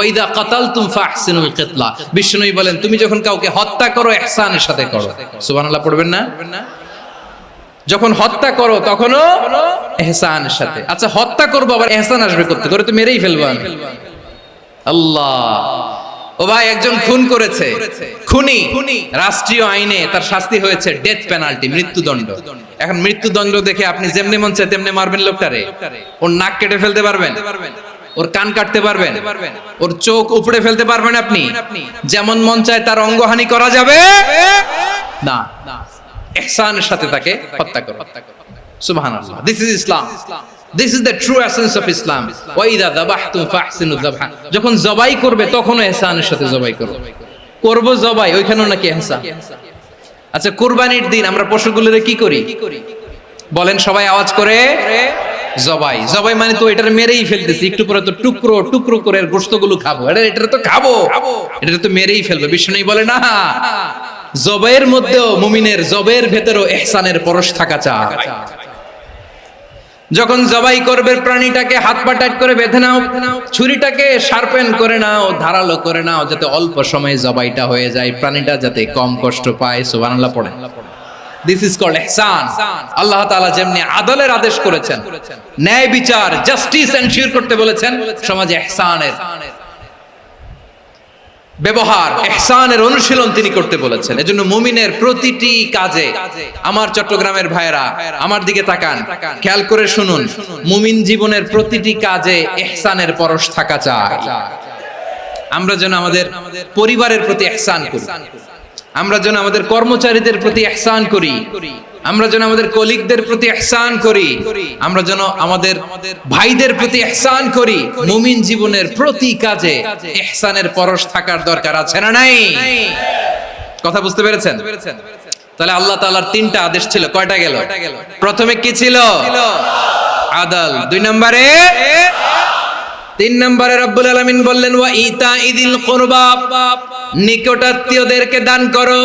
ওয়াইদা কাতালতুম ফাহসিনুল কিতলা, বিষ্ণুই বলেন তুমি যখন কাউকে হত্যা করো ইহসানের সাথে করো। সুবহানাল্লাহ পড়বেন না? যখন হত্যা করো তখনও ইহসানের সাথে। আচ্ছা হত্যা করবো আবার ইহসান আসবে করতে করে তো মেরেই ফেলবো আমি। আল্লাহ, ও ভাই একজন খুন করেছে, খুনি রাষ্ট্রীয় আইনে তার শাস্তি হয়েছে ডেথ পেনাল্টি, মৃত্যুদণ্ড। এখন মৃত্যুদণ্ড দেখে আপনি যেমনি মন চায় তেমনি মারবেন লোকটারে? ওর নাক কেটে ফেলতে পারবেন? ওর কান কাটতে পারবেন? ওর চোখ উপড়ে ফেলতে পারবেন আপনি? যেমন মন চায় তার অঙ্গহানি করা যাবে না, ইহসানের সাথে তাকে হত্যা করো। সুবহানাল্লাহ, this is Islam, this is the true essence of Islam. ওয়াইদা যাবাহতুম ফাহসিনু যাবহা, যখন জবাই করবে তখনও ইহসানের সাথে জবাই করো। করব জবাই ওইখানেও নাকি ইহসান। আচ্ছা কুরবানির দিন আমরা পশুগুলোরে কি করি বলেন সবাই আওয়াজ করে? জবাই। জবাই মানে তো এটারে মেরেই ফেলতেছি, একটু পরে তো টুকরো টুকরো করে গোশতগুলো খাবো, এটা তো খাবো, এটা তো মেরেই ফেলবে। বিষ্ণু বলে না, জবাইয়ের মধ্যেও মুমিনের জবের ভেতরেও ইহসানের পরশ থাকা চাই। যখন জবাই করবে প্রাণীটাকে হাত পা টাইট করে বেঁধে নাও, ছুরিটাকে শার্পেন করে নাও, ধারালো করে নাও, যাতে অল্প সময়ে জবাইটা হয়ে যায়, প্রাণীটা যাতে কম কষ্ট পায়। সুবহানাল্লাহ পড়েন। দিস ইজ কল্ড ইহসান। আল্লাহ তাআলা যেমনি আদলের আদেশ করেছেন, ন্যায় বিচার জাস্টিস এনশিওর করতে বলেছেন, সমাজে ইহসানের ব্যবহার, ইহসানের অনুশীলন তিনি করতে বলেছেন। এজন্য মুমিনের প্রতিটি কাজে, আমার চট্টগ্রামের ভাইয়েরা আমার দিকে তাকান, খেয়াল করে শুনুন, মুমিন জীবনের প্রতিটি কাজে ইহসানের পরশ থাকা চাই। আমরা যেন আমাদের পরিবারের প্রতি ইহসান করি, আমরা যেন আমাদের কর্মচারীদের প্রতি ইহসান করি, আমরা যেন আমাদের কলিগদের প্রতি ইহসান করি, আমরা যেন আমাদের ভাইদের প্রতি ইহসান করি। মুমিন জীবনের প্রতি কাজে ইহসানের পরশ থাকার দরকার আছে না নাই? কথা বুঝতে পেরেছেন? তাহলে আল্লাহ তাআলার তিনটা আদেশ ছিল, কয়টা গেল? প্রথমে কি ছিল? আদল। দুই নম্বরে, তিন নম্বরে রব্বুল আলামিন বললেন ওয়া ইতাইদিল কুরবা, নিকটাত্মীয়দেরকে দান করো,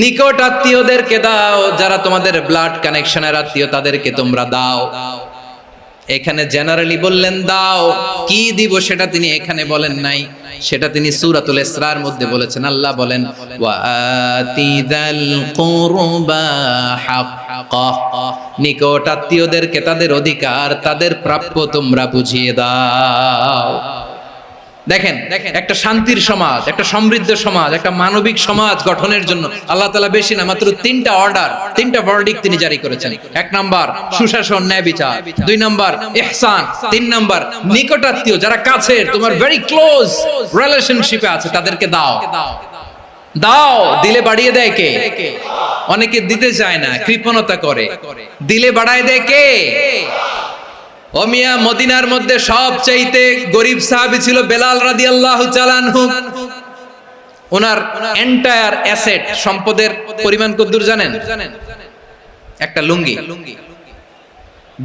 নিকট আত্মীয়দেরকে দাও, যারা তোমাদের ব্লাড কানেকশনের আত্মীয় তাদেরকে তোমরা দাও। এখানে জেনারেলি বললেন দাও, কি দিব সেটা তিনি এখানে বলেন নাই, সেটা তিনি সূরাতুল ইসরার মধ্যে বলেছেন। আল্লাহ বলেন ওয়া আতিযাল কুরবা হাক্কাহ, নিকট আত্মীয়দেরকে তাদের অধিকার, তাদের প্রাপ্য তোমরা বুঝিয়ে দাও। দেখেন, একটা শান্তির সমাজ, একটা সমৃদ্ধ সমাজ, একটা মানবিক সমাজ গঠনের জন্য আল্লাহ তাআলা বেশি না মাত্র তিনটা অর্ডার, তিনটা ভার্ডিক্ট তিনি জারি করেছেন। এক নাম্বার সুশাসন, ন্যায় বিচার। দুই নাম্বার ইহসান। তিন নাম্বার নিকটাত্মীয়, যারা কাছের, তোমার ভেরি ক্লোজ রিলেশনশিপে আছে, তাদেরকে দাও। দাও, দিলে বাড়িয়ে দেয় কে? অনেকে দিতে চায় না, কৃপণতা করে। দিলে বাড়ায় দেয় কে? ও মিয়া, মদিনার মধ্যে সবচাইতে গরিব সাহাবী ছিল বেলাল রাদিয়াল্লাহু তাআলা আনহু। ওনার এন্টায়ার অ্যাসেট, সম্পদের পরিমাণ কতদূর জানেন? একটা লুঙ্গি।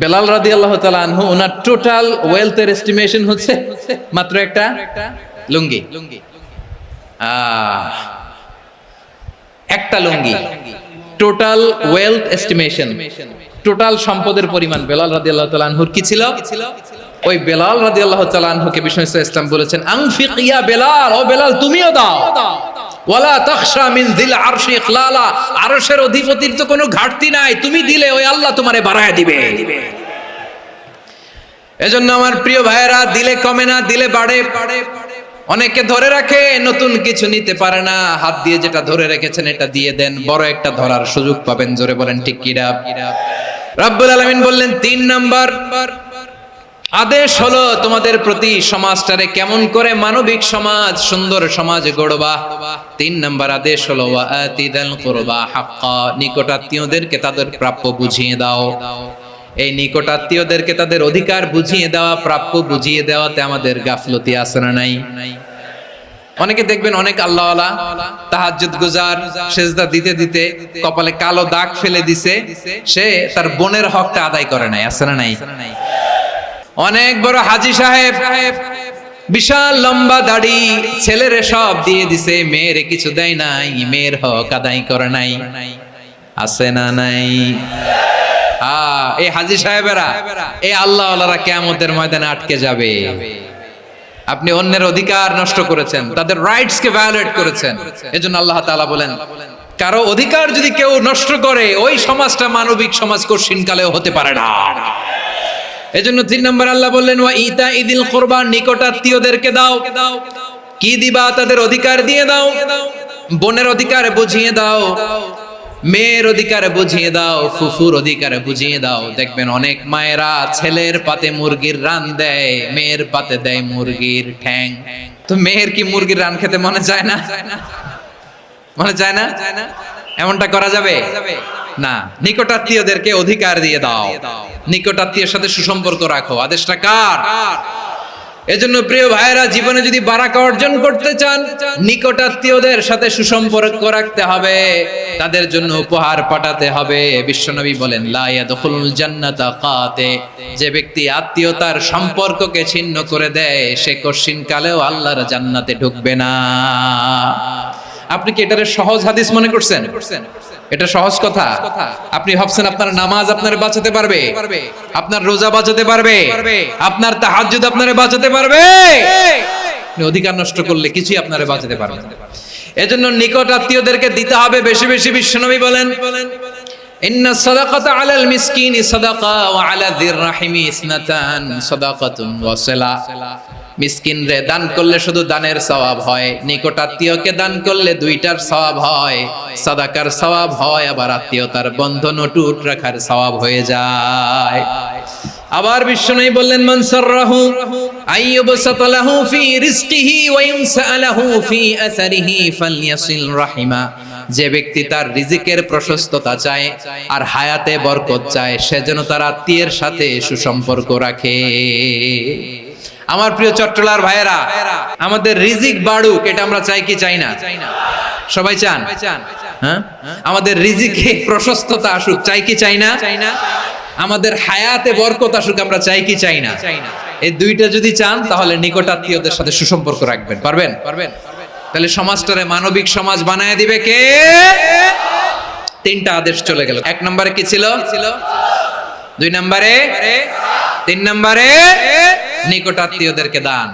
বেলাল রাদিয়াল্লাহু তাআলা আনহু, ওনার টোটাল ওয়েলথের এস্টিমেশন হচ্ছে মাত্র একটা লুঙ্গি। একটা লুঙ্গি, টোটাল ওয়েলথ এস্টিমেশন, টোটাল সম্পদের পরিমাণ বেলাল রাদিয়াল্লাহু তাআলা আনহুর কি ছিল? ওই বেলাল রাদিয়াল্লাহু তাআলা আনহুকে বিষ্ণু ইসলাম বলেছেন আনফিক ইয়া বেলাল, ও বেলাল তুমিও দাও। ওয়ালা তাখশা মিন যিল আরশি ইখলালা, আরশের অধিপতির তো কোনো ঘাটতি নাই, তুমি দিলে ওই আল্লাহ তোমারে বাড়ায় দিবে। এজন্য আমার প্রিয় ভাইয়েরা, দিলে কমে না, দিলে বাড়ে। অনেকে ধরে রাখে, নতুন কিছু নিতে পারে না, হাত দিয়ে যেটা ধরে রেখেছেন এটা দিয়ে দেন, বড় একটা ধরার সুযোগ পাবেন। জোরে বলেন ঠিক কিনা? রব্বুল আলামিন বললেন তিন নাম্বার আদেশ হলো তোমাদের প্রতি সমাজটারে কেমন করে মানবিক সমাজ, সুন্দর সমাজ গড়বা। তিন নাম্বার আদেশ হলো ওয়া আতিদাল কুরবা হাক্কা, নিকটাত্মীয়দেরকে তাদের প্রাপ্য বুঝিয়ে দাও। এই নিকটাত্মীয়দেরকে তাদের অধিকার বুঝিয়ে দেওয়া, প্রাপ্য বুঝিয়ে দেওয়াতে আমাদের গাফলতি আছে না নাই? অনেকে দেখবেন অনেক আল্লাহওয়ালা, তাহাজ্জুদ গুজার, সেজদা দিতে দিতে কপালে কালো দাগ ফেলে দিছে, সে তার বোনের হকটা আদায় করে নাই, আছে না নাই? অনেক বড় হাজী সাহেব, বিশাল লম্বা দাড়ি, ছেলেরে সব দিয়ে দিছে, মেয়েরে কিছু দেয় নাই, মেয়ের হক আদায় করে নাই, আছে না নাই? এই হাজী সাহেবেরা, এই আল্লাহওয়ালারা কিয়ামতের ময়দানে আটকে যাবে। আপনি অন্যের অধিকার নষ্ট করেছেন, তাদের রাইটস কে ভায়োলেট করেছেন। এজন্য আল্লাহ তাআলা বলেন, কারো অধিকার যদি কেউ নষ্ট করে, ওই সমাজটা মানবিক সমাজ কঠিনকালেও হতে পারে না। এজন্য 3 নম্বর আল্লাহ বললেন, ওয়া ইতা ইদিল কুরবা, নিকটাত্মীয়দেরকে দাও। কি দিবা? তাদের অধিকার দিয়ে দাও। বোনের অধিকার বুঝিয়ে দাও, মেয়ের অধিকার বুঝিয়ে দাও, ফুফুর অধিকার বুঝিয়ে দাও। দেখবেন অনেক মায়েরা ছেলের পাতে মুরগির রান দেয়, মেয়ের পাতে দেয় মুরগির ঠ্যাং। তো মেয়ের কি মুরগির রান খেতে মনে যায় না? মনে যায় না? এমনটা করা যাবে না। নিকটাত্মীয়দেরকে অধিকার দিয়ে দাও, নিকটাত্মীয়ের সাথে সুসম্পর্ক রাখো। আদেশটা কার? এজন্য প্রিয় ভাইয়েরা, জীবনে যদি বারাকা অর্জন করতে চান, নিকটাত্মীয়দের সাথে সুসম্পর্ক রাখতে হবে, তাদের জন্য উপহার পাঠাতে হবে। বিশ্বনবী বলেন, লা ইয়াদখুলুল জান্নাতা কাতে, যে ব্যক্তি আত্মীয়তার সম্পর্ককে ছিন্ন করে দেয়, সে কঠিনকালেও আল্লাহর জান্নাতে ঢুকবে না। আপনি কি এটারে সহজ হাদিস মনে করছেন? এটা সহজ কথা? আপনি ভাবছেন আপনার নামাজ আপনারে বাঁচাতে পারবে, আপনার রোজা বাঁচাতে পারবে, আপনার তাহাজ্জুদ আপনারে বাঁচাতে পারবে? অধিকার নষ্ট করলে কিছুই আপনারে বাঁচাতে পারবে না। এজন্য নিকট আত্মীয়দেরকে দিতে হবে বেশি বেশি। বিশ্বনবী বলেন, ইন্না সাদাকাতা আলাল মিসকিনি সাদাকা ওয়া আলা যির রাহিমি ইসনাতান সাদাকাতুন ওয়া সিলা। মিসকিন রে দান করলে শুধু দানের সওয়াব হয়, নিকট আত্মীয়কে দান করলে দুইটার সওয়াব হয়, সাদাকার সওয়াব হয়, আবার আত্মীয়তার বন্ধন অটুট রাখার সওয়াব হয়ে যায়। আবার বিশ্বনবী বললেন, মান সাররাহু আইয়ুবসাতা লাহু ফি রিজকিহি ওয়া ইনসালাহু ফি আসারিহি ফালইয়াসিল রাহিমা। যে ব্যক্তি তার রিজিকের প্রশস্ততা চায় আর হায়াতে বরকত চায়, সে যেন তার আত্মীয়ের সাথে সুসম্পর্ক রাখে। আমার প্রিয় চট্টলার ভাইয়েরা, আমাদের রিজিক বাড়ুক, এটা আমরা চাই কি চাই না? সবাই চান? হ্যাঁ, আমাদের রিজিকে প্রশস্ততা আসুক, চাই কি চাই না? আমাদের হায়াতে বরকত আসুক, আমরা চাই কি চাই না? এই দুইটা যদি চান, তাহলে নিকটাত্মীয়দের সাথে সুসম্পর্ক রাখবেন। পারবেন? তাহলে সমাজটারে মানবিক সমাজ বানায় দিবে কে? 3টা আদেশ চলে গেল। 1 নম্বরে কি ছিল? 2 নম্বরে, 3 নম্বরে নিকটাত্মীয়দেরকে দান।